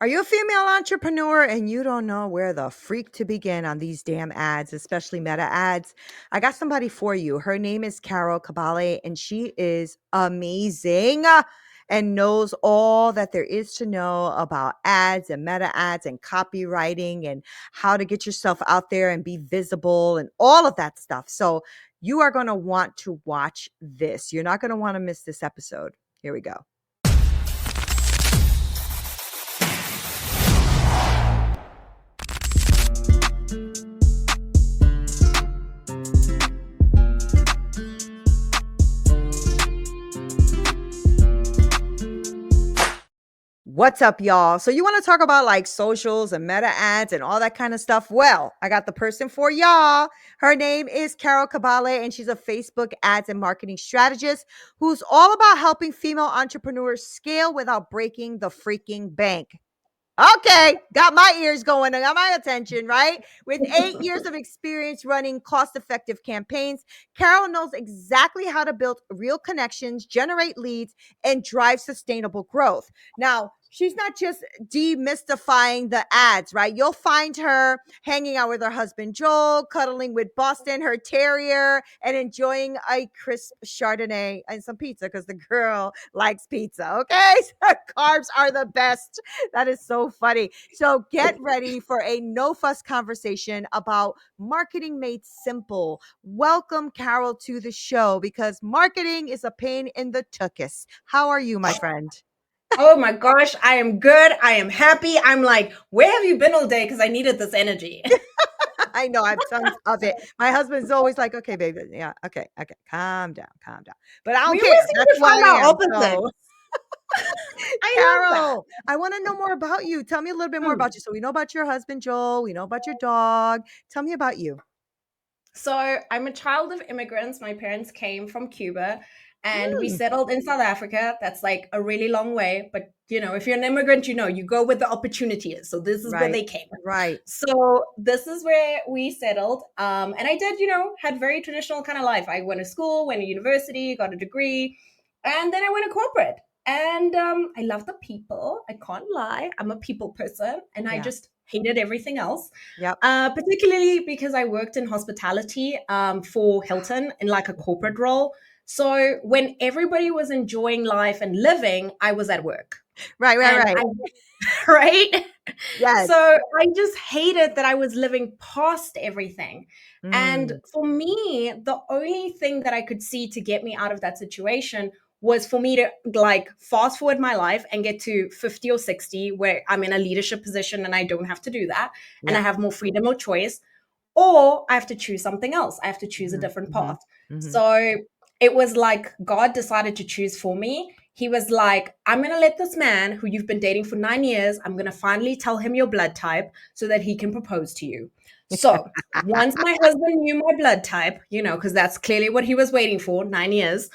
Are you a female entrepreneur and you don't know where the freak to begin on these damn ads, especially meta ads? I got somebody for you. Her name is Carol Kabaale, and she is amazing and knows all that there is to know about ads and meta ads and copywriting and how to get yourself out there and be visible and all of that stuff. So you are going to want to watch this. You're not going to want to miss this episode. Here we go. What's up, y'all? So you want to talk about like socials and meta ads and all that kind of stuff? Well, I got the person for y'all. Her name is Carol Kabaale, and she's a Facebook ads and marketing strategist who's all about helping female entrepreneurs scale without breaking the freaking bank. Okay, got my ears going, got my attention, right? With 8 years of experience running cost-effective campaigns, Carol knows exactly how to build real connections, generate leads, and drive sustainable growth. Now, she's not just demystifying the ads, right? You'll find her hanging out with her husband, Joel, cuddling with Boston, her terrier, and enjoying a crisp Chardonnay and some pizza because the girl likes pizza, okay? So carbs are the best. That is so funny. So get ready for a no fuss conversation about marketing made simple. Welcome, Carol, to the show because marketing is a pain in the tuchus. How are you, my friend? Oh my gosh, I am good. I am happy. I'm like, where have you been all day? Because I needed this energy. I know I have tons of it. My husband's always like, okay, baby. Yeah, okay, calm down, calm down. But I don't We care. always seem That's to who find I our am. opposites. So I love that. Carol, I want to know more about you. Tell me a little bit more about you. So we know about your husband, Joel. We know about your dog. Tell me about you. So I'm a child of immigrants. My parents came from Cuba and we Mm, settled in South Africa. That's like a really long way. But, if you're an immigrant, you go where the opportunity is. So this is where right, they came. right. So this is where we settled. And I did, had very traditional kind of life. I went to school, went to university, got a degree, and then I went to corporate. And I love the people. I can't lie. I'm a people person and I Yeah. just hated everything else. Yep. Particularly because I worked in hospitality for Hilton in like a corporate role. So when everybody was enjoying life and living, I was at work. Right, right, And right. I, right? Yes. So I just hated that I was living past everything. And Mm, for me, the only thing that I could see to get me out of that situation was for me to like fast forward my life and get to 50 or 60 where I'm in a leadership position and I don't have to do that and I yeah. have more freedom or choice, or I have to choose something else. I have to choose a Mhm, different mhm, path. mhm. So it was like God decided to choose for me. He was like, I'm going to let this man who you've been dating for 9 years, I'm going to finally tell him your blood type so that he can propose to you. So once my husband knew my blood type, because that's clearly what he was waiting for, 9 years,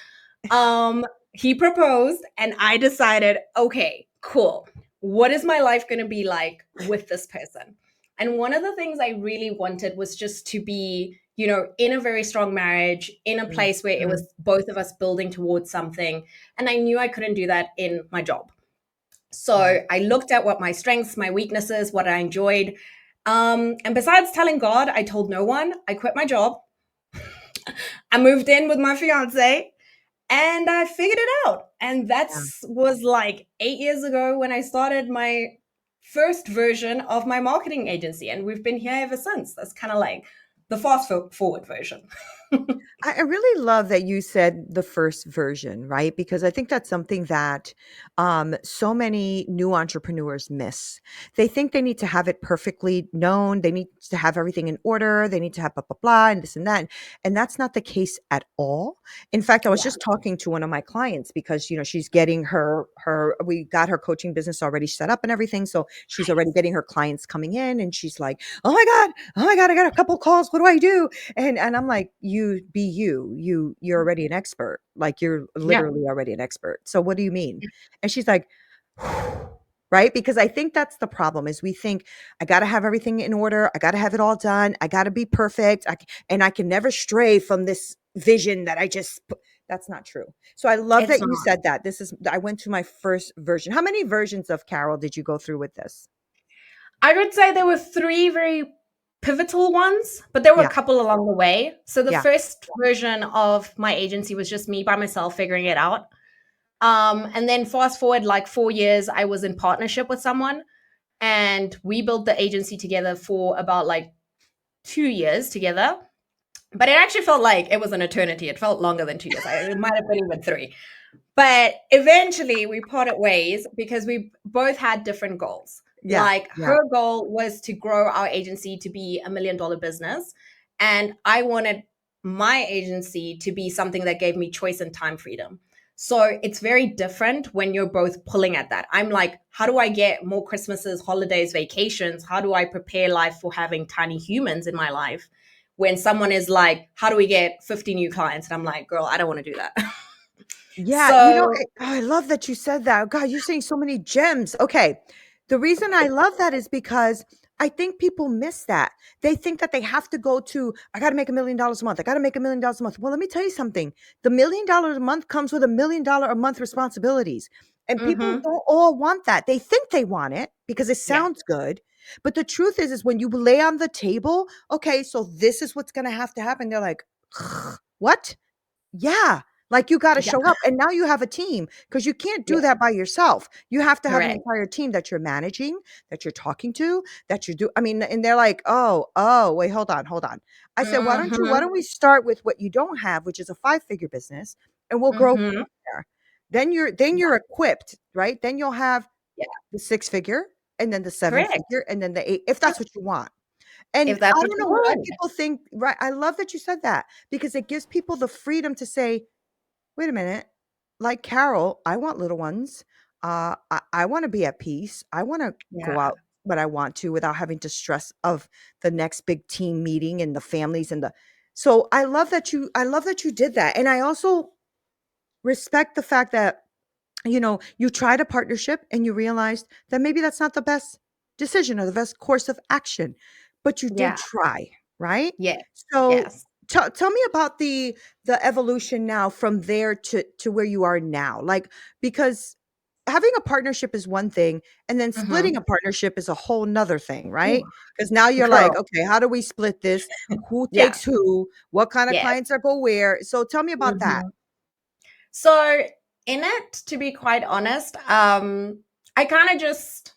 he proposed and I decided, okay, cool. What is my life going to be like with this person? And one of the things I really wanted was just to be, in a very strong marriage, in a Mm, place where it mm, was both of us building towards something. And I knew I couldn't do that in my job. So right. I looked at what my strengths, my weaknesses, what I enjoyed. And besides telling God, I told no one. I quit my job. I moved in with my fiance and I figured it out. And that Yeah. was like 8 years ago when I started my first version of my marketing agency. And we've been here ever since. That's kind of like the fast forward version. I really love that you said the first version, right? Because I think that's something that so many new entrepreneurs miss. They think they need to have it perfectly known. They need to have everything in order. They need to have blah, blah, blah, and this and that. And that's not the case at all. In fact, I was Yeah. just talking to one of my clients because, she's getting we got her coaching business already set up and everything. So she's already getting her clients coming in and she's like, oh my God, I got a couple calls. What do I do? And I'm like, you be you're already an expert. Like you're Yeah. literally already an expert. So what do you mean? And she's like, right? Because I think that's the problem is we think I got to have everything in order. I got to have it all done. I got to be perfect. And I can never stray from this vision that that's not true. So I love It's that you not. said that. I went to my first version. How many versions of Carol did you go through with this? I would say there were three very pivotal ones, but there were a Yeah. couple along the way. So the Yeah. first version of my agency was just me by myself figuring it out. And then fast forward like 4 years, I was in partnership with someone and we built the agency together for about like 2 years together. But it actually felt like it was an eternity. It felt longer than 2 years. It might have been even three. But eventually we parted ways because we both had different goals. Yeah. Like Yeah. her goal was to grow our agency to be $1 million business. And I wanted my agency to be something that gave me choice and time freedom. So it's very different when you're both pulling at that. I'm like, how do I get more Christmases, holidays, vacations? How do I prepare life for having tiny humans in my life? When someone is like, how do we get 50 new clients? And I'm like, girl, I don't want to do that. Yeah, So, I love that you said that. God, you're saying so many gems. Okay. The reason I love that is because I think people miss that. They think that they have to go to, I got to make $1 million a month. I got to make $1 million a month. Well, let me tell you something. The $1 million a month comes with $1 million a month responsibilities. And people mhm, don't all want that. They think they want it because it yeah, sounds good. But the truth is when you lay on the table, okay, so this is what's going to happen. They're like, what? Yeah, like, you gotta yeah, show up, and now you have a team because you can't yeah, do that by yourself. You have to have an correct. entire team that you're managing, that you're talking to, that you do I mean, and they're like, "Oh, wait, hold on." I said, why Mhm, don't we start with what you don't have, which is a five-figure business, and we'll grow from mhm, there." Then you're yeah, equipped, right? Then you'll have yeah, the six-figure, and then the correct. seven-figure, and then the eight if that's what you want. And If that's I what don't you know why want. people think right, I love that you said that because it gives people the freedom to say, wait a minute. Like Carol, I want little ones. I want to be at peace. I want to go Yeah, out when I want to without having to stress of the next big team meeting and the families and the so I love that you did that. And I also respect the fact that you tried a partnership and you realized that maybe that's not the best decision or the best course of action, but you did yeah, try, right? yeah, So yes, tell me about the evolution now from there to where you are now. Like because having a partnership is one thing and then splitting mhm. a partnership is a whole nother thing, right? Ooh, Because now you're like, girl, okay, how do we split this? Who yeah, takes who? What kind of yes, clients are go where? So tell me about that. mhm. So, in it, to be quite honest, I kinda just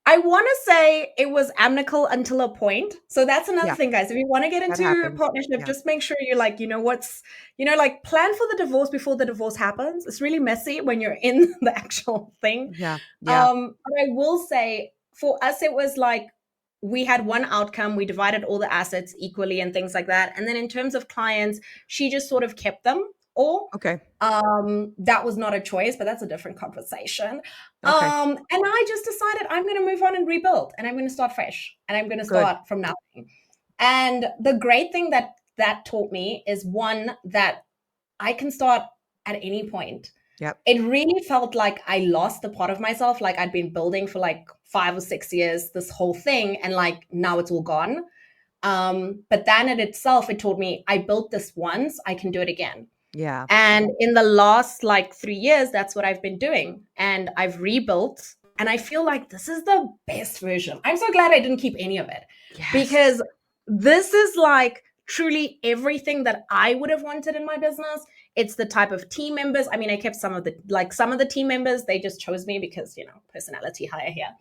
I want to say it was amicable until a point. So that's another Yeah, thing, guys. If you want to get that into a happens. partnership, Yeah. just make sure you're like, like plan for the divorce before the divorce happens. It's really messy when you're in the actual thing. Yeah. Yeah. But I will say for us, it was like we had one outcome. We divided all the assets equally and things like that. And then in terms of clients, she just sort of kept them all. Okay. That was not a choice, but that's a different conversation. Okay. And I just decided I'm going to move on and rebuild, and I'm going to start fresh, and I'm going to Good. start from nothing. And the great thing that that taught me is one that I can start at any point. Yep. It really felt like I lost the part of myself, like I'd been building for like 5 or 6 years, this whole thing, and like now it's all gone. But then in itself, it told me I built this once, I can do it again. Yeah. And in the last like 3 years, that's what I've been doing. And I've rebuilt. And I feel like this is the best version. I'm so glad I didn't keep any of it Yes. because this is like truly everything that I would have wanted in my business. It's the type of team members. I mean, I kept some of the team members, they just chose me because, personality hire here.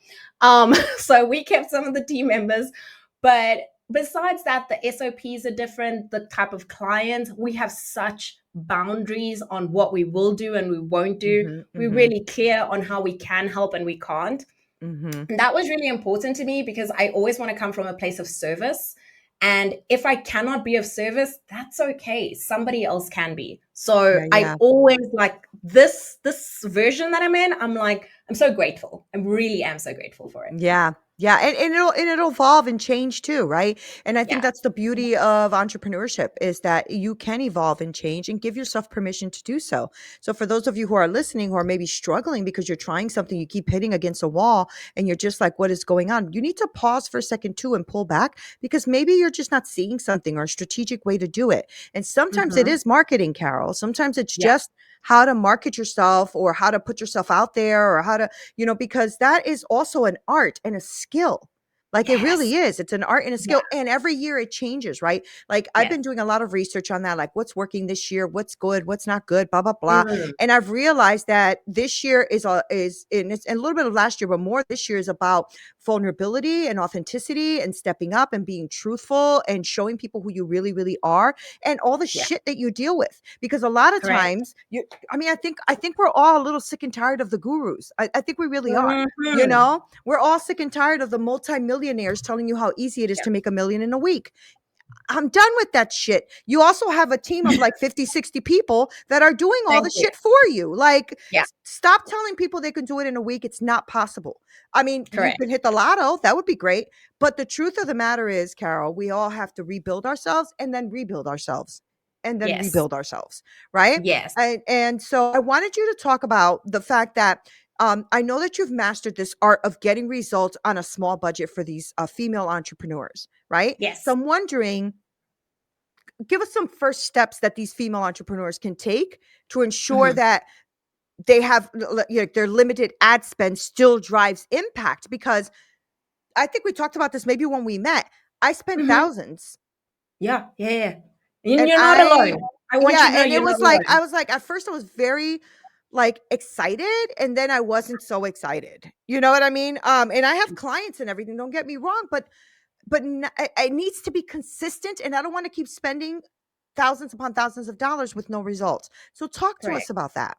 So we kept some of the team members, but besides that, the SOPs are different, the type of clients, we have such boundaries on what we will do and we won't do. Mhm. We're Mhm. really clear on how we can help and we can't. Mhm. And that was really important to me because I always want to come from a place of service. And if I cannot be of service, that's okay. Somebody else can be. So Yeah, I yeah. always like this version that I'm in, I'm like, I'm so grateful. I really am so grateful for it. Yeah. Yeah, and it'll evolve and change too, right? And I think Yeah. that's the beauty of entrepreneurship is that you can evolve and change and give yourself permission to do so. So for those of you who are listening who are maybe struggling because you're trying something, you keep hitting against a wall and you're just like, what is going on? You need to pause for a second too and pull back because maybe you're just not seeing something or a strategic way to do it. And sometimes it Hmm. is marketing, Carol. Sometimes it's Yeah. just how to market yourself or how to put yourself out there or how to because that is also an art and a skill. Like it Yes. really is. It's an art and a Yeah. skill. And every year it changes, right? Like I've Yes. been doing a lot of research on that, like what's working this year, what's good, what's not good, blah, blah, blah. Mm. And I've realized that this year is and it's and a little bit of last year, but more this year is about vulnerability and authenticity and stepping up and being truthful and showing people who you really, really are and all the Yeah. shit that you deal with. Because a lot of Correct. times I think we're all a little sick and tired of the gurus. I think we really are. Hmm. We're all sick and tired of the multimillionaires telling you how easy it is Yeah. to make a million in a week. I'm done with that shit. You also have a team of like 50, 60 people that are doing all the Thank you. shit for you. Like, Yeah. stop telling people they can do it in a week. It's not possible. I mean, you Correct. can hit the lotto. That would be great. But the truth of the matter is, Carol, we all have to rebuild ourselves and then rebuild ourselves and then Yes. rebuild ourselves. Right. Yes. And so I wanted you to talk about the fact that I know that you've mastered this art of getting results on a small budget for these female entrepreneurs, right? So Yes. I'm wondering, give us some first steps that these female entrepreneurs can take to ensure Hmm. that they have their limited ad spend still drives impact because I think we talked about this maybe when we met. I spent Hmm. thousands Yeah. Yeah. Yeah. And and you're not I alone. I want you yeah, to know and it you're not was like I alone. was like at first I was very like excited and then I wasn't so excited. You know what I mean? And I have clients and everything, don't get me wrong, but it needs to be consistent and I don't want to keep spending thousands upon thousands of dollars with no results. So talk to us Correct. about that.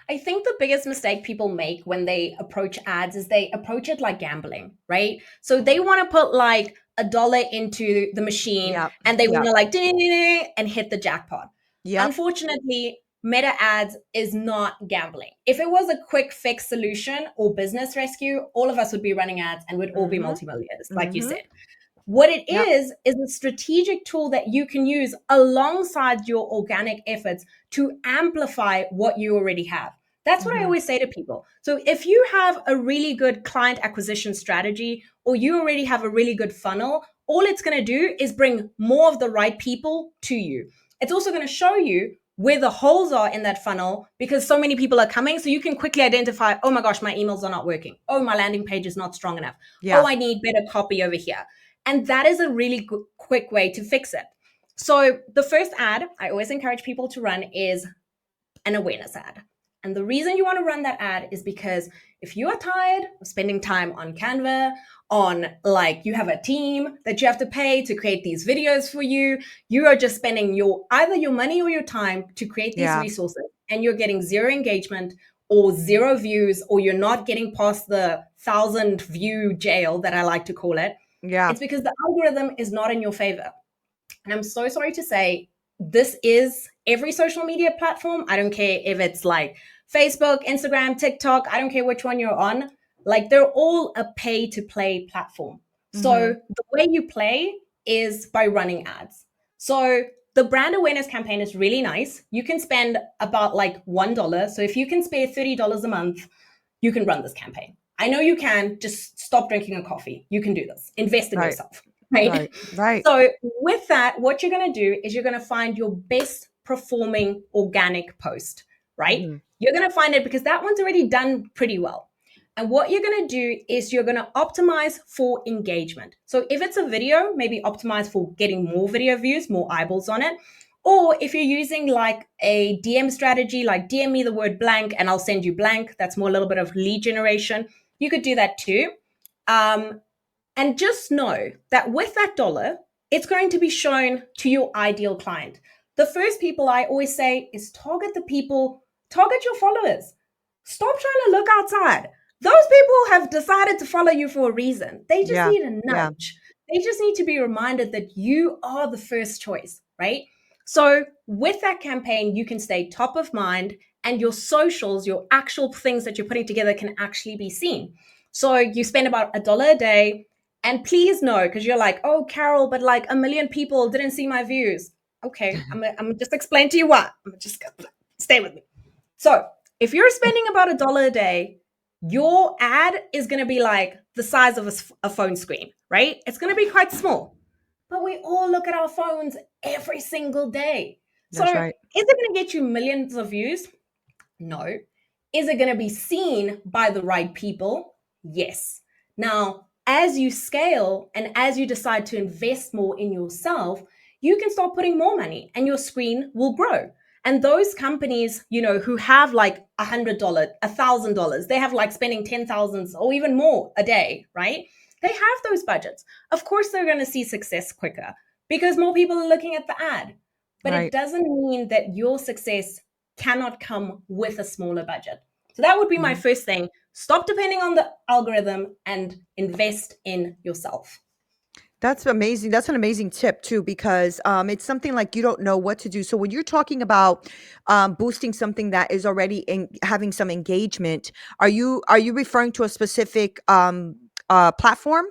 I think the biggest mistake people make when they approach ads is they approach it like gambling, right? So they want to put like $1 into the machine Yep. and they want Yep. to like ding, ding, ding, and hit the jackpot. Yep. Unfortunately, meta ads is not gambling. If it was a quick fix solution or business rescue, all of us would be running ads and would all be Mhm. multimillionaires, like you Mhm. said. What it Yep. is a strategic tool that you can use alongside your organic efforts to amplify what you already have. That's what I Mhm. always say to people. So if you have a really good client acquisition strategy or you already have a really good funnel, all it's going to do is bring more of the right people to you. It's also going to show you where the holes are in that funnel because so many people are coming. So you can quickly identify, oh my gosh, my emails are not working. Oh, my landing page is not strong enough. Oh, Yeah. I need better copy over here. And that is a really quick way to fix it. So the first ad I always encourage people to run is an awareness ad. And the reason you want to run that ad is because if you are tired of spending time on Canva, on like you have a team that you have to pay to create these videos for you, you are just spending your either your money or your time to create these Yeah. resources and you're getting zero engagement or zero views or you're not getting past the 1,000 view jail that I like to call it. Yeah. It's because the algorithm is not in your favor. And I'm so sorry to say, this is every social media platform. I don't care if it's like Facebook, Instagram, TikTok, I don't care which one you're on. Like they're all a pay to play platform. So Mhm. the way you play is by running ads. So the brand awareness campaign is really nice. You can spend about like $1. So if you can spare $30 a month, you can run this campaign. I know you can. Just stop drinking a coffee. You can do this. Invest in Right. yourself, right? Right. Right. So, with that, what you're going to do is you're going to find your best performing organic post, right? Mhm. You're going to find it because that one's already done pretty well. And what you're going to do is you're going to optimize for engagement. So, if it's a video, maybe optimize for getting more video views, more eyeballs on it. Or if you're using like a DM strategy, like DM me the word blank and I'll send you blank, that's more a little bit of lead generation. You could do that too. Um, and just know that with that dollar, it's going to be shown to your ideal client. The first people I always say is target the people, target your followers. Stop trying to look outside. Those people have decided to follow you for a reason. They just Yeah. need a Yeah. nudge. They just need to be reminded that you are the first choice, right? So, with that campaign, you can stay top of mind and your socials, your actual things that you're putting together can actually be seen. So you spend about $1 a day. And please know, because you're like, oh, Carol, but like 1 million people didn't see my views. Okay, I'm gonna just explain to you what. I'm just gonna stay with me. So if you're spending about $1 a day, your ad is going to be like the size of a phone screen, right? It's going to be quite small. But we all look at our phones every single day. So That's is right. it going to get you millions of views? No. Is it going to be seen by the right people? Yes. Now, as you scale and as you decide to invest more in yourself, you can start putting more money and your screen will grow. And those companies, who have like $100, $1,000, they have like spending 10,000 or even more a day, right? They have those budgets. Of course, they're going to see success quicker because more people are looking at the ad. But it Right. doesn't mean that your success cannot come with a smaller budget. So that would be my Mhm. first thing. Stop depending on the algorithm and invest in yourself. That's amazing. That's an amazing tip too, because it's something like you don't know what to do. So when you're talking about boosting something that is already having some engagement, are you referring to a specific platform?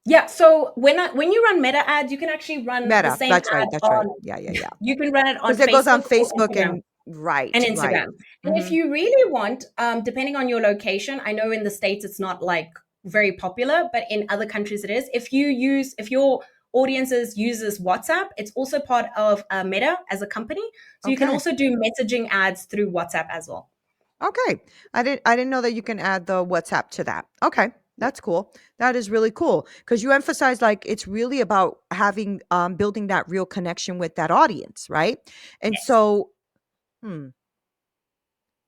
Yeah, so when you run meta ads, you can actually run the Meta. same That's right. ad That's right. on Yeah, yeah, yeah. you can run it on Because it goes on Facebook or Facebook Instagram. and right, And right. Instagram. And if Hmm. you really want, depending on your location, I know in the States it's not like very popular, but in other countries it is. If your audiences uses WhatsApp, it's also part of Meta as a company. So you can Okay. also do messaging ads through WhatsApp as well. Okay. I didn't know that you can add the WhatsApp to that. Okay. That's cool. That is really cool because you emphasize like it's really about having building that real connection with that audience, right? And Yes. so, hmm,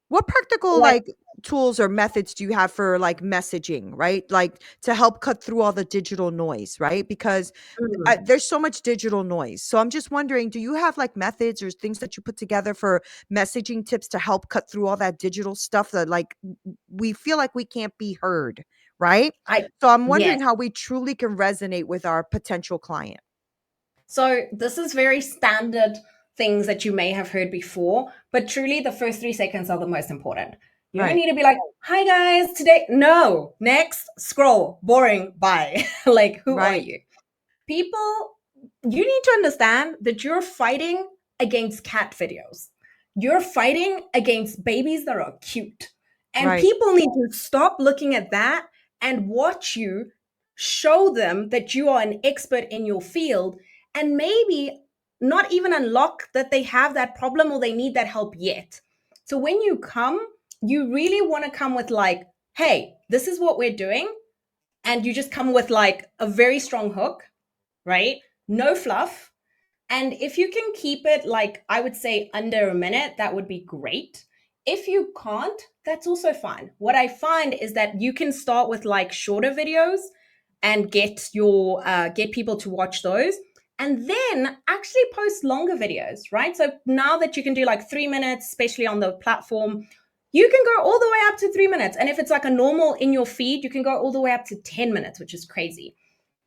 what practical Like, like tools or methods do you have for like messaging, right? Like to help cut through all the digital noise, right? Because mm, there's so much digital noise. So I'm just wondering, do you have like methods or things that you put together for messaging tips to help cut through all that digital stuff that like we feel like we can't be heard, right? I So I'm yes. wondering how we truly can resonate with our potential client. So this is very standard things that you may have heard before, but truly the first 3 seconds are the most important. You don't Right. need to be like, hi guys, today. No, next, scroll, boring, bye. Like, who are Right. you? People, you need to understand that you're fighting against cat videos. You're fighting against babies that are cute. And Right. people need to stop looking at that and watch you show them that you are an expert in your field and maybe not even unlock that they have that problem or they need that help yet. So when you come, you really want to come with like, hey, this is what we're doing. And you just come with like a very strong hook, right? No fluff. And if you can keep it like I would say under a minute, that would be great. If you can't, that's also fine. What I find is that you can start with like shorter videos and get people to watch those and then actually post longer videos, right? So now that you can do like 3 minutes, especially on the platform, you can go all the way up to 3 minutes. And if it's like a normal in your feed, you can go all the way up to 10 minutes, which is crazy.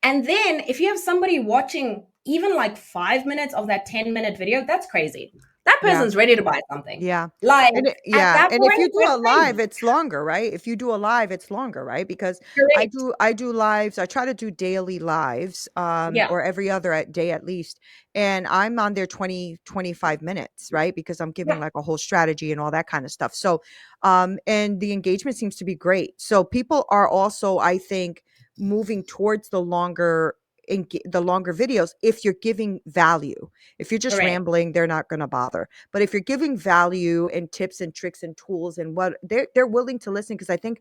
And then if you have somebody watching even like 5 minutes of that 10-minute video, that's crazy. That Yeah. person's ready to buy something. Yeah. Like at Yeah, that and if point, you do that's a live, crazy. it's longer, right? If you do a live, it's longer, right? Because I Correct. do I do lives. I try to do daily lives, Yeah. or every other day at least. And I'm on there 20-25 minutes, right? Because I'm giving Yeah. like a whole strategy and all that kind of stuff. So, and the engagement seems to be great. So people are also, I think, moving towards the longer videos if you're giving value. If you're just Correct. rambling, they're not going to bother. But if you're giving value and tips and tricks and tools and what they're willing to listen because I think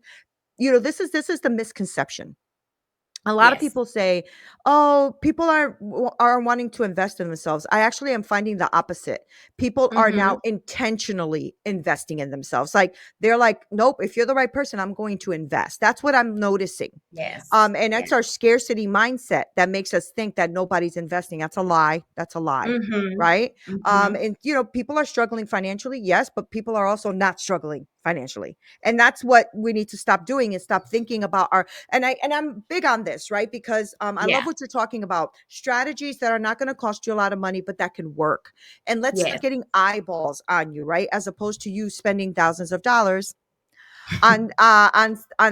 this is the misconception. A lot of Yes. people say, "Oh, people are wanting to invest in themselves." I actually am finding the opposite. People are Mm-hmm. now intentionally investing in themselves. Like they're like, "Nope, if you're the right person, I'm going to invest." That's what I'm noticing. Yes. And Yes. that's our scarcity mindset that makes us think that nobody's investing. That's a lie. That's a lie. Mm-hmm. Right? Mm-hmm. And people are struggling financially, yes, but people are also not struggling financially. And that's what we need to stop doing, is stop thinking about our, and I'm big on this, right? Because I Yeah. love what you're talking about. Strategies that are not going to cost you a lot of money, but that can work. And let's start Yes. getting eyeballs on you, right? As opposed to you spending thousands of dollars on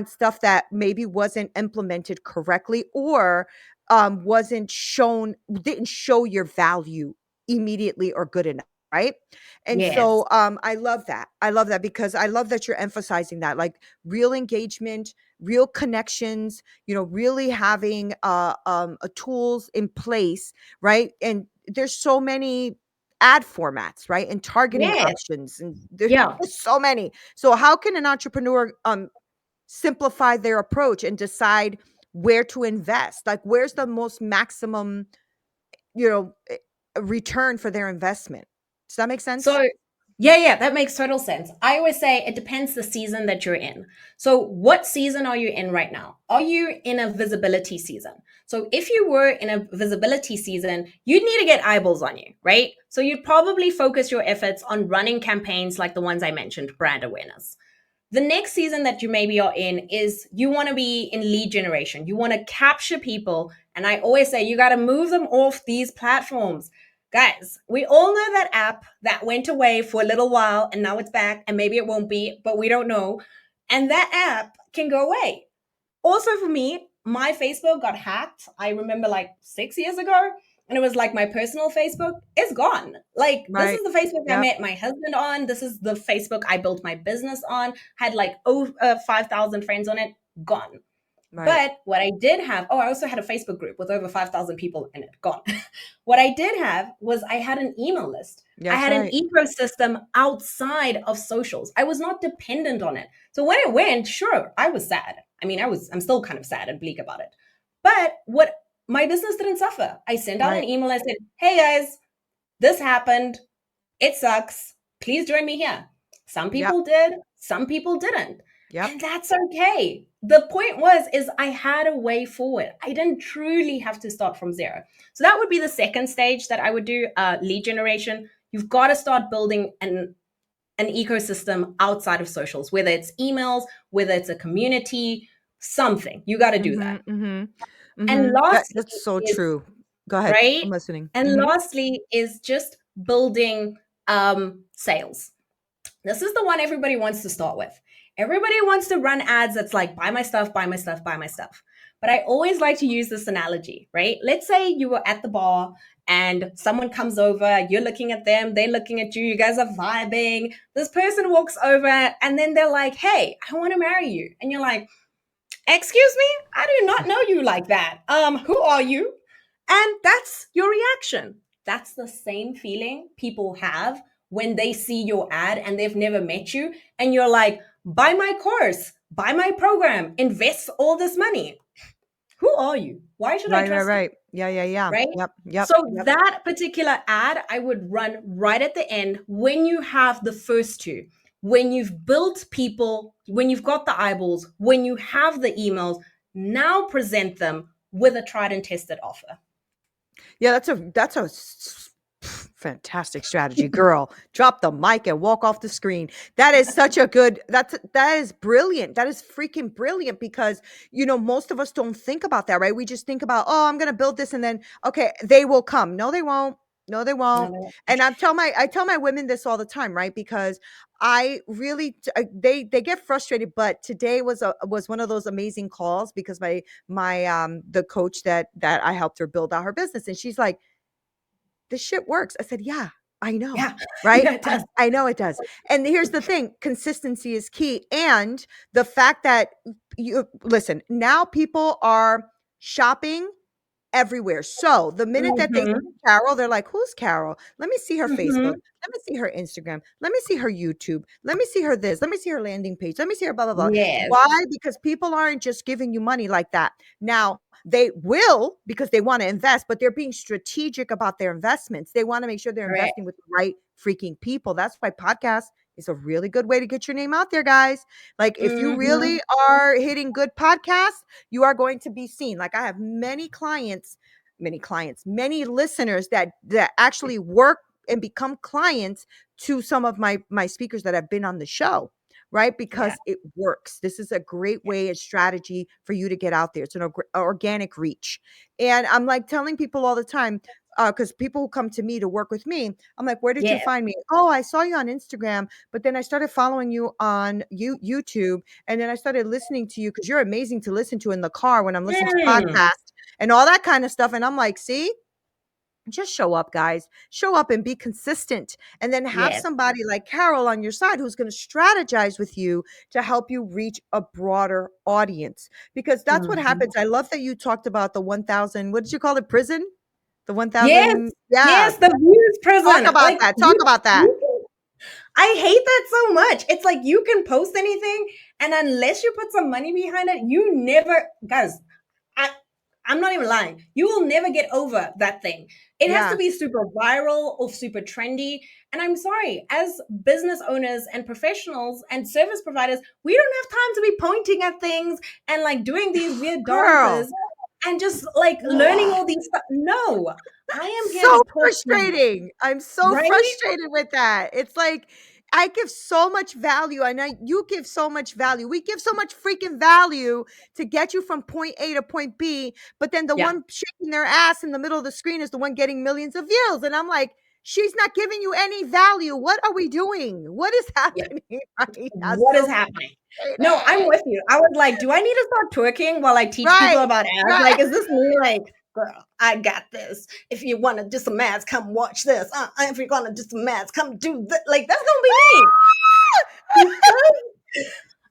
stuff that maybe wasn't implemented correctly, or wasn't shown didn't show your value immediately or good enough, right? And Yes. so I love that. I love that, because I love that you're emphasizing that, like, real engagement, real connections, really having tools in place, right? And there's so many ad formats, right? And targeting Yes. options, and there's Yeah. so many. So how can an entrepreneur simplify their approach and decide where to invest? Like, where's the most maximum, you know, eh, return for their investment? Does that make sense? So, yeah, that makes total sense. I always say it depends the season that you're in. So, what season are you in right now? Are you in a visibility season? So, if you were in a visibility season, you'd need to get eyeballs on you, right? So, you'd probably focus your efforts on running campaigns like the ones I mentioned, brand awareness. The next season that you maybe are in is you want to be in lead generation. You want to capture people. And I always say you got to move them off these platforms. Guys, we all know that app that went away for a little while and now it's back, and maybe it won't be, but we don't know. And that app can go away. Also, for me, my Facebook got hacked. I remember like 6 years ago, and it was like my personal Facebook is gone. Like, this Right. is the Facebook I Yep. met my husband on. This is the Facebook I built my business on. Had like 5,000 friends on it. Gone. Right. But what I did have, I also had a Facebook group with over 5,000 people in it. Gone. What I did have was I had an email list. I That's had an right. ecosystem outside of socials. I was not dependent on it. So when it went, sure, I was sad. I mean, I'm still kind of sad and bleak about it. But what my business didn't suffer. I sent out an Right. email and said, hey guys, this happened. It sucks. Please join me here. Some Yep. people did, some people didn't. Yep. And that's okay. The point was is I had a way forward. I didn't truly have to start from zero. So that would be the second stage that I would do, lead generation. You've got to start building an ecosystem outside of socials, whether it's emails, whether it's a community, something. You got to do that. Mhm. Mhm. And Mhm. lastly That's so is true. Go ahead. right? I'm listening. And Mhm. lastly is just building sales. This is the one everybody wants to start with. Everybody wants to run ads that's like, buy my stuff, buy my stuff, buy my stuff. But I always like to use this analogy, right? Let's say you were at the bar and someone comes over, you're looking at them, they're looking at you, you guys are vibing. This person walks over and then they're like, hey, I want to marry you. And you're like, excuse me? I do not know you like that. Who are you? And that's your reaction. That's the same feeling people have when they see your ad and they've never met you. And you're like, buy my course, buy my program, invest all this money. Who are you? Why should I Right, right, trust you? right. Yeah, yeah, yeah. Right? Yep, yep, So yep. that particular ad I would run right at the end when you have the first two. When you've built people, when you've got the eyeballs, when you have the emails, now present them with a tried and tested offer. Yeah, fantastic strategy, girl. Drop the mic and walk off the screen. That is such a good. That is brilliant. That is freaking brilliant, because most of us don't think about that, right? We just think about, oh, I'm gonna build this, and then okay, they will come. No, they won't. No, they No, won't. no. And I tell my women this all the time, right? Because I really they get frustrated, but today was one of those amazing calls, because my the coach that I helped her build out her business, and she's like, this shit works. I said, yeah, I know. Yeah, Right. yeah, it does. I know it does. And here's the thing, consistency is key. And the fact that you listen, now people are shopping everywhere. So the minute that they see Mhm, Carol, they're like, "Who's Carol? Let me see her Facebook. mhm. Let me see her Instagram. Let me see her YouTube. Let me see her this. Let me see her landing page. Let me see her blah blah blah." Yes, Why? Because people aren't just giving you money like that. Now, they will, because they want to invest, but they're being strategic about their investments. They want to make sure they're correct. investing with the right freaking people. That's why podcast is a really good way to get your name out there, guys. Like, if you really Mhm. are hitting good podcasts, you are going to be seen. Like, I have many listeners that actually work and become clients to some of my speakers that have been on the show, right? Yeah. Because it works. This is a great way, a strategy for you to get out there. It's an organic reach. And I'm like telling people all the time, because people who come to me to work with me, I'm like, where did you Yeah. find me? Oh, I saw you on Instagram, but then I started following you on YouTube, and then I started listening to you because you're amazing to listen to in the car when I'm listening to Mm. podcasts and all that kind of stuff. And I'm like, see, just show up, guys. Show up and be consistent. And then have Yes. somebody like Carol on your side who's going to strategize with you to help you reach a broader audience. Because that's what Mhm. happens. I love that you talked about the 1,000, what did you call it? Prison? The Yes. 1,000. Yeah. Yes, the views Talk prison. about Like that. Talk about that. I hate that so much. It's like you can post anything, and unless you put some money behind it, you never, guys. I, I'm not even lying. You will never get over that thing. It has to Yeah. be super viral or super trendy. And I'm sorry, as business owners and professionals and service providers, we don't have time to be pointing at things and like doing these weird Girl. dances and just like learning all these stuff. No, I am here to So talk to you, frustrating. I'm so right? frustrated with that. It's like I give so much value, and you give so much value. We give so much freaking value to get you from point A to point B, but then the Yeah, one shaking their ass in the middle of the screen is the one getting millions of views. And I'm like, she's not giving you any value. What are we doing? What is yeah. happening right now? What is So happening? No, I'm frustrated. with you. I was like, do I need to start twerking while I teach people Right. about ads? Right. Like, is this me? Like, girl, I got this. If you want to do some ads, come watch this. If you're gonna do some ads, come do this. Like, that's gonna be me because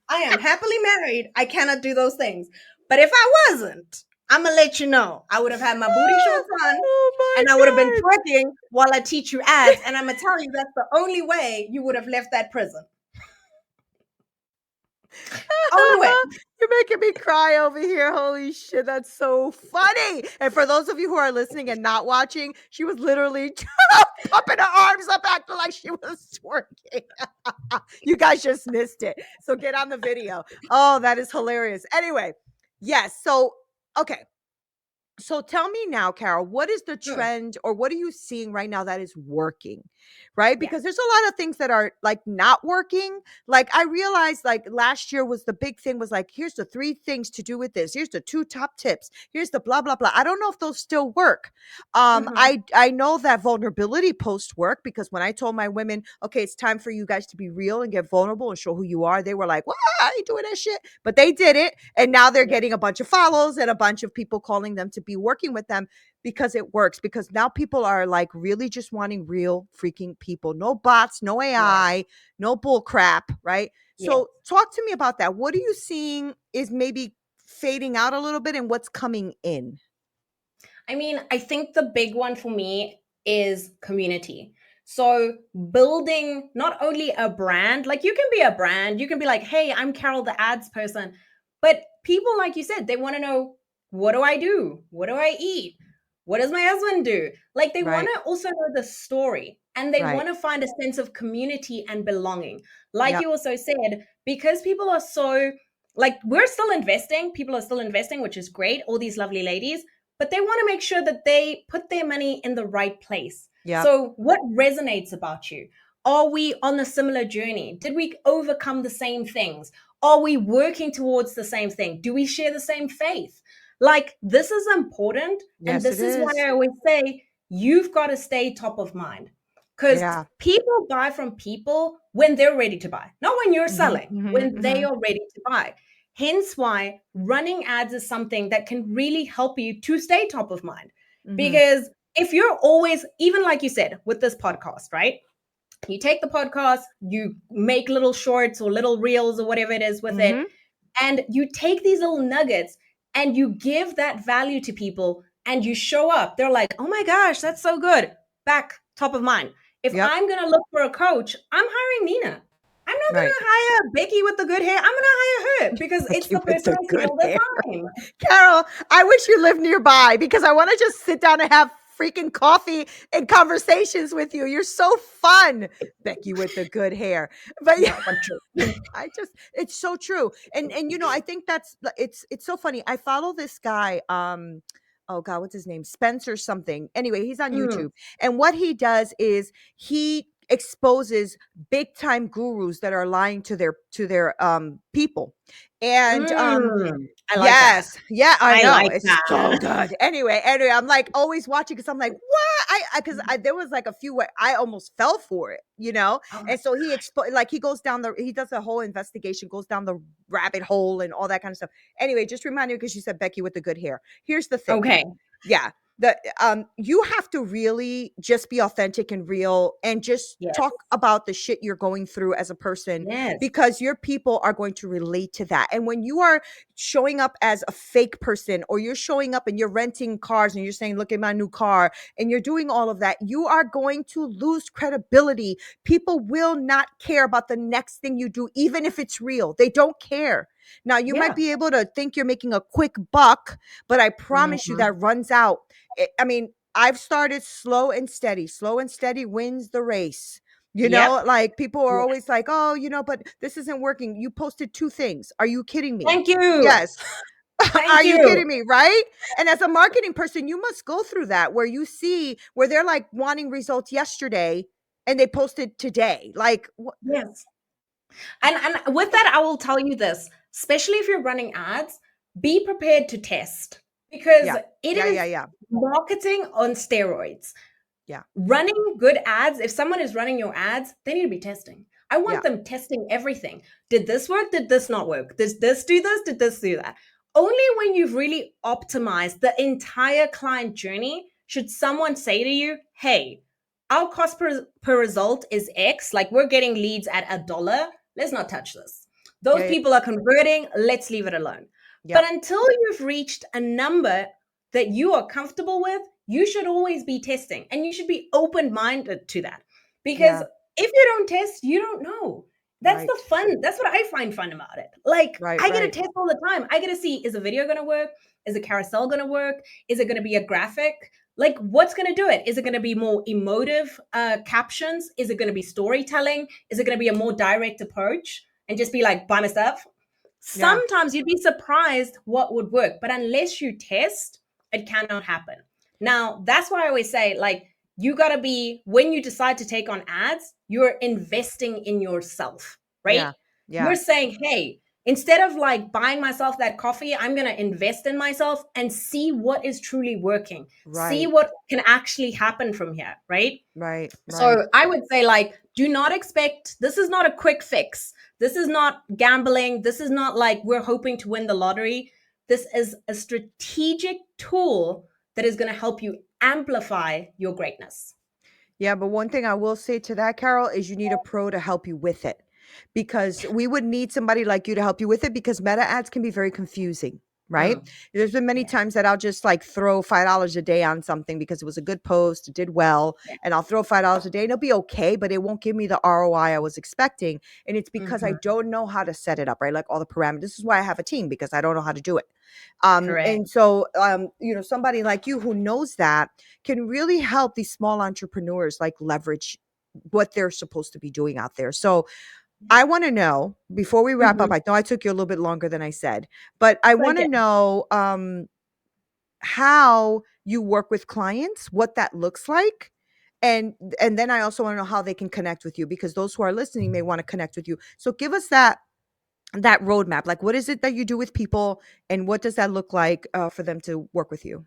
I am happily married. I cannot do those things. But if I wasn't, I'm gonna let you know. I would have had my booty shorts on, Oh and I my would have been God. twerking while I teach you ads. And I'm gonna tell you that's the only way you would have left that prison. Only way. You're making me cry over here. Holy shit, that's so funny. And for those of you who are listening and not watching, she was literally pumping her arms up, acting like she was twerking. You guys just missed it. So get on the video. Oh, that is hilarious. Anyway, yes. So, okay. So tell me now, Carol, what is the Hmm. trend or what are you seeing right now that is working? Right? Yeah. Because there's a lot of things that are like not working. Like I realized like last year was the big thing was like, here's the 3 things to do with this. Here's the 2 top tips. Here's the blah, blah, blah. I don't know if those still work. Mhm. I know that vulnerability posts work because when I told my women, okay, it's time for you guys to be real and get vulnerable and show who you are, they were like, what? I ain't doing that shit. But they did it. And now they're Yeah. getting a bunch of follows and a bunch of people calling them to be working with them because it works. Because now people are like really just wanting real freaking people. No bots, no Yes. AI, no bull crap, right? Yes. So talk to me about that. What are you seeing is maybe fading out a little bit and what's coming in? I mean, I think the big one for me is community. So, building not only a brand, like you can be a brand, you can be like, hey, I'm Carol, the ads person. But people, like you said, they want to know, what do I do? What do I eat? What does my husband do? Like, they want Right. to also know the story and they Right. want to find a sense of community and belonging. Like Yep. you also said, because people are so, like, we're still investing, people are still investing, which is great, all these lovely ladies, but they want to make sure that they put their money in the right place. Yep. So, what resonates about you? Are we on a similar journey? Did we overcome the same things? Are we working towards the same thing? Do we share the same faith? Like, this is important. And Yes, it this is why is. I always say you've got to stay top of mind because Yeah. people buy from people when they're ready to buy, not when you're Mhm, selling, mhm, when they mhm, are ready to buy. Hence why running ads is something that can really help you to stay top of mind. mhm, Because if you're always, even like you said, with this podcast, right? You take the podcast, you make little shorts or little reels or whatever it is with it, mhm. and you take these little nuggets and you give that value to people and you show up. They're like, oh my gosh, that's so good. Back top of mind. If Yep. I'm going to look for a coach, I'm hiring Neena. I'm not going Right. to hire Becky with the good hair. I'm going to hire her because it's Like you the with person the I see good all the hair. time. Carol, I wish you lived nearby because I want to just sit down and have freaking coffee and conversations with you. You're so fun, Becky with the good hair. But yeah, No, but true. I just it's so true. And you know, I think that's it's so funny. I follow this guy oh god, what's his name? Spencer something. Anyway, he's on Mm, YouTube. And what he does is he exposes big time gurus that are lying to their people. And I like that. yes, yeah, I I know, like it's so that. good. Anyway, I'm, like, always watching because 'cause I'm like, "What?" I 'cause I there was, like, a few where I almost fell for it, you know? Oh my And so he goes down he does a whole investigation, goes down the rabbit hole and all that kind of stuff. Anyway, just remind me because you said Becky with the good hair. Here's the thing. Okay. Yeah. You have to really just be authentic and real and just Yes. talk about the shit you're going through as a person Yes. because your people are going to relate to that. And when you are showing up as a fake person, or you're showing up and you're renting cars and you're saying, "Look at my new car," and you're doing all of that, you are going to lose credibility. People will not care about the next thing you do, even if it's real. They don't care. Now, you might Yeah. be able to think you're making a quick buck, but I promise you Mhm. that runs out. I mean, I've started slow and steady. Slow and steady wins the race. You Yep. know, like, people are always Yes. like, "Oh, but this isn't working. You posted 2 things. Are you kidding me?" Thank you. Yes. Thank Are you you. kidding me, right? And as a marketing person, you must go through that where you see where they're, like, wanting results yesterday and they posted today. Like, what? Yes. And with that, I will tell you this, especially if you're running ads, be prepared to test because Yeah. it Yeah, is yeah, yeah. marketing on steroids. Yeah. Running good ads, if someone is running your ads, they need to be testing. I want Yeah. them testing everything. Did this work? Did this not work? Does this do this? Did this do that? Only when you've really optimized the entire client journey should someone say to you, hey, our cost per result is X. Like, we're getting leads at $1. Let's not touch this. Those Yeah, yeah. people are converting. Let's leave it alone. Yeah. But until you've reached a number that you are comfortable with, you should always be testing and you should be open minded to that. Because Yeah. if you don't test, you don't know. That's the Right. fun. That's what I find fun about it. Like, Right, I get to right. test all the time. I get to see, is a video going to work? Is a carousel going to work? Is it going to be a graphic? Like, what's going to do it? Is it going to be more emotive captions? Is it going to be storytelling? Is it going to be a more direct approach and just be like, buy my stuff? Yeah. Sometimes you'd be surprised what would work, but unless you test, it cannot happen. Now, that's why I always say, like, you got to be, when you decide to take on ads, you're investing in yourself, right? Yeah. Yeah. You're saying, hey, instead of like buying myself that coffee, I'm going to invest in myself and see what is truly working, see Right. what can actually happen from here, right? Right. Right. So I would say, like, do not expect, this is not a quick fix. This is not gambling. This is not like we're hoping to win the lottery. This is a strategic tool that is going to help you amplify your greatness. Yeah, but one thing I will say to that, Carol, is you need a pro to help you with it. Because we would need somebody like you to help you with it because meta ads can be very confusing, right? Mm, There's been many yeah, times that I'll just like throw $5 a day on something because it was a good post, it did well, yeah. and I'll throw $5 a day and it'll be okay, but it won't give me the ROI I was expecting. And it's because I Mhm. don't know how to set it up, right? Like all the parameters. This is why I have a team because I don't know how to do it. Correct. And so, somebody like you who knows that can really help these small entrepreneurs like leverage what they're supposed to be doing out there. So I want to know before we wrap up. Mhm. I know I took you a little bit longer than I said, but I It's want to okay. know how you work with clients, what that looks like. And then I also want to know how they can connect with you because those who are listening may want to connect with you. So give us that roadmap. Like, what is it that you do with people, and what does that look like for them to work with you?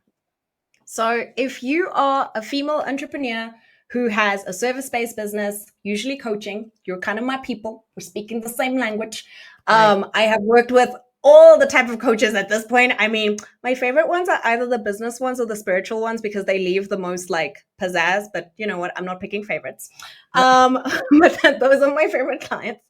So, if you are a female entrepreneur who has a service based business, usually coaching, you're kind of my people. We're speaking the same language. Right. I have worked with all the type of coaches at this point. I mean, my favorite ones are either the business ones or the spiritual ones because they leave the most like pizzazz. But you know what? I'm not picking favorites. But those are my favorite clients.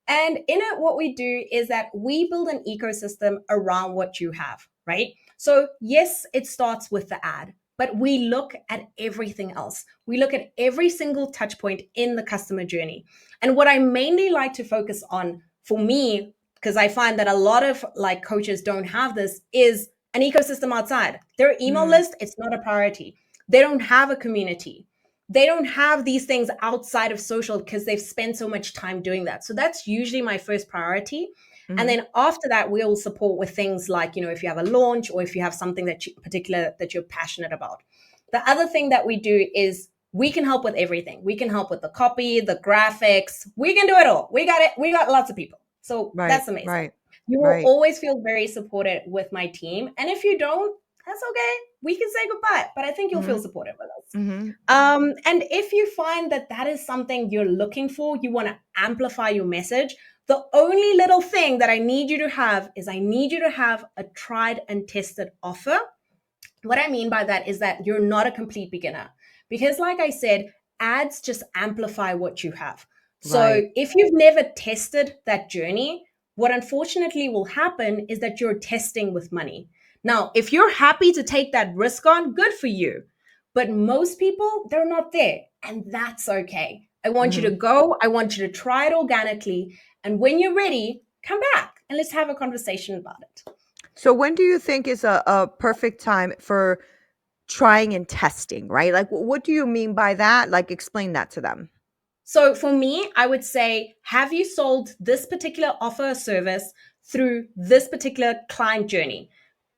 And in it, what we do is that we build an ecosystem around what you have, right? So, yes, it starts with the ad, but we look at everything else. We look at every single touch point in the customer journey. And what I mainly like to focus on for me, because I find that a lot of like coaches don't have this, is an ecosystem outside. Their email Mm, list, it's not a priority. They don't have a community. They don't have these things outside of social because they've spent so much time doing that. So that's usually my first priority. And mhm. then after that, we'll support with things like, if you have a launch or if you have something that particular that you're passionate about. The other thing that we do is We can help with everything. We can help with the copy, the graphics. We can do it all. We got it. We got lots of people. So Right, that's amazing. right, You will right. always feel very supported with my team. And if you don't, that's okay. We can say goodbye, but I think you'll feel Mhm, supported with us. mhm. And if you find that that is something you're looking for, you want to amplify your message, the only little thing that I need you to have is I need you to have a tried and tested offer. What I mean by that is that you're not a complete beginner. Because, like I said, ads just amplify what you have. Right. So, if you've never tested that journey, what unfortunately will happen is that you're testing with money. Now, if you're happy to take that risk on, good for you. But most people, they're not there. And that's okay. I want you to Mhm. go, I want you to try it organically. And when you're ready, come back and let's have a conversation about it. So when do you think is a perfect time for trying and testing, right? Like, what do you mean by that? Like, explain that to them. So for me, I would say, have you sold this particular offer or service through this particular client journey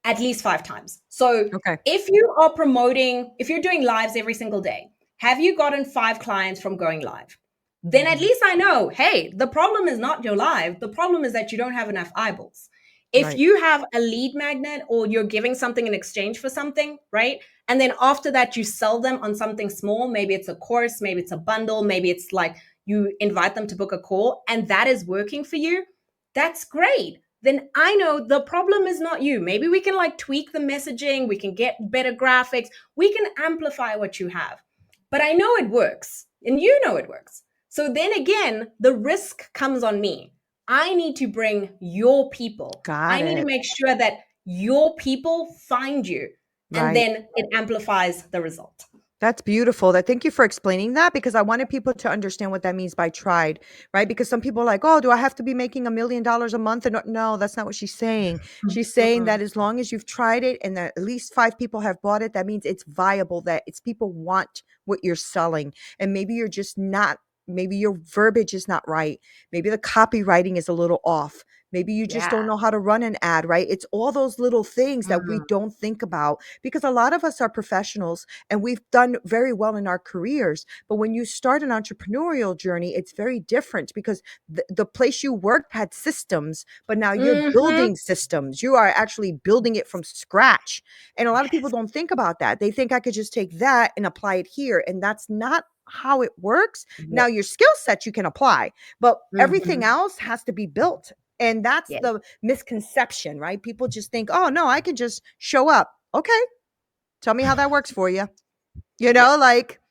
at least 5 times? So Okay. if you are promoting, if you're doing lives every single day, have you gotten 5 clients from going live? Then at Mhm. least I know, hey, the problem is not your live. The problem is that you don't have enough eyeballs. If Right. you have a lead magnet or you're giving something in exchange for something, right? And then after that, you sell them on something small. Maybe it's a course, maybe it's a bundle, maybe it's like you invite them to book a call and that is working for you. That's great. Then I know the problem is not you. Maybe we can like tweak the messaging, we can get better graphics, we can amplify what you have. But I know it works and you know it works. So then again, the risk comes on me. I need to bring your people. Got I need to it. make sure that your people find you and Right. then it amplifies the result. That's beautiful. That thank you for explaining that because I wanted people to understand what that means by tried, right? Because some people are like, oh, do I have to be making $1 million a month? And no, that's not what she's saying. She's saying Mm-mm. that as long as you've tried it and that at least 5 people have bought it, that means it's viable, that it's people want what you're selling. And maybe you're just not, maybe your verbiage is not right. Maybe the copywriting is a little off. Maybe you just Yeah. don't know how to run an ad, right? It's all those little things that we Mm. don't think about because a lot of us are professionals and we've done very well in our careers. But when you start an entrepreneurial journey, it's very different because the place you worked had systems, but now you're Mm-hmm. building systems. You are actually building it from scratch. And a lot of people Yes. don't think about that. They think I could just take that and apply it here. And that's not how it works. Now, Yes. your skill set you can apply, but everything Mm-hmm. else has to be built. And that's Yes. the misconception, right? People just think, oh, no, I can just show up. Okay. Tell me how that works for you. You Yeah. know, like,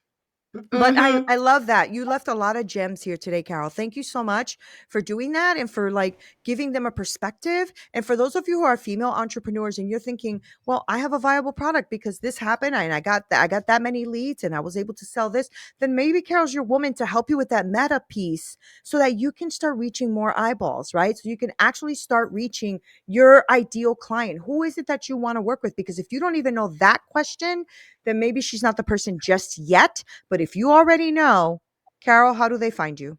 but I Mm-hmm. I love that. You left a lot of gems here today, Carol. Thank you so much for doing that and for like giving them a perspective. And for those of you who are female entrepreneurs and you're thinking, well, I have a viable product because this happened and I got that many leads and I was able to sell this, then maybe Carol's your woman to help you with that meta piece so that you can start reaching more eyeballs, right? So you can actually start reaching your ideal client. Who is it that you want to work with? Because if you don't even know that question, then maybe she's not the person just yet. But if you already know, Carol, how do they find you?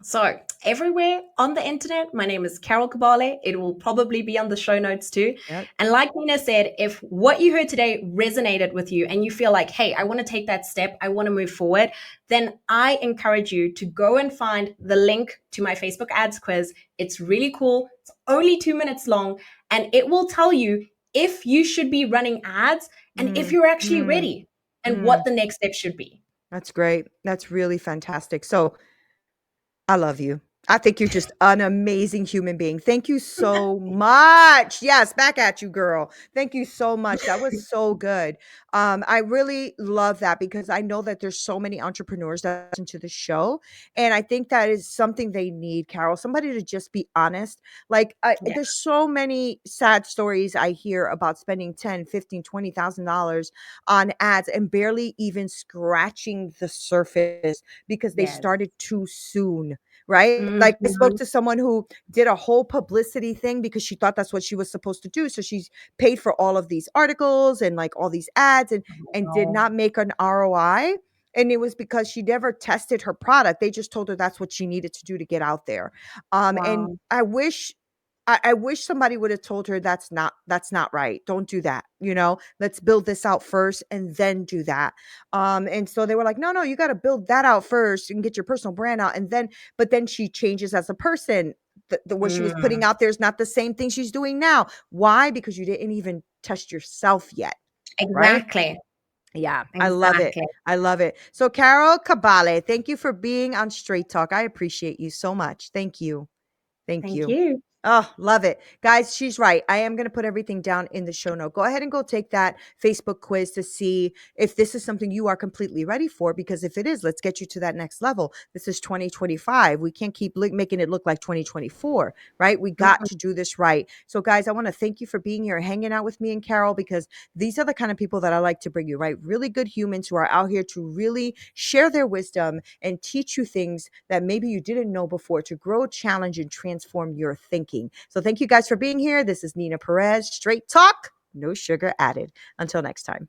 So, everywhere on the internet, my name is Carol Kabaale. It will probably be on the show notes too. Yep. And like Nina said, if what you heard today resonated with you and you feel like, hey, I want to take that step, I want to move forward, then I encourage you to go and find the link to my Facebook ads quiz. It's really cool. It's only 2 minutes long, and it will tell you if you should be running ads and if Mm, you're actually mm, ready and mm. what the next step should be. That's great. That's really fantastic. So I love you. I think you're just an amazing human being. Thank you so much. Yes, back at you, girl. Thank you so much. That was so good. I really love that because I know that there's so many entrepreneurs that listen to the show, and I think that is something they need, Carol. Somebody to just be honest. Like, Yeah. there's so many sad stories I hear about spending 10, 15, $20,000 on ads and barely even scratching the surface because they Yes. started too soon, right? Like I spoke Mhm. to someone who did a whole publicity thing because she thought that's what she was supposed to do. So she's paid for all of these articles and like all these ads and did Oh, not make an ROI. And it was because she never tested her product. They just told her that's what she needed to do to get out there. And wow. I wish I wish somebody would have told her that's not right. Don't do that. Let's build this out first and then do that. And so they were like, no, you got to build that out first and get your personal brand out. But then she changes as a person. What she was putting Mm, out there is not the same thing she's doing now. Why? Because you didn't even test yourself yet. Right? exactly. Yeah, I love it. Exactly. I love it. So, Carol Kabaale, thank you for being on Straight Talk. I appreciate you so much. Thank you. Thank Thank you. you. Oh, love it. Guys, she's right. I am going to put everything down in the show note. Go ahead and go take that Facebook quiz to see if this is something you are completely ready for. Because if it is, let's get you to that next level. This is 2025. We can't keep making it look like 2024, right? We got Mm, to do this right. So, guys, I want to thank you for being here, hanging out with me and Carol, because these are the kind of people that I like to bring you, right? Really good humans who are out here to really share their wisdom and teach you things that maybe you didn't know before, to grow, challenge, and transform your thinking. So thank you guys for being here. This is Neena Perez. Straight talk, no sugar added. Until next time.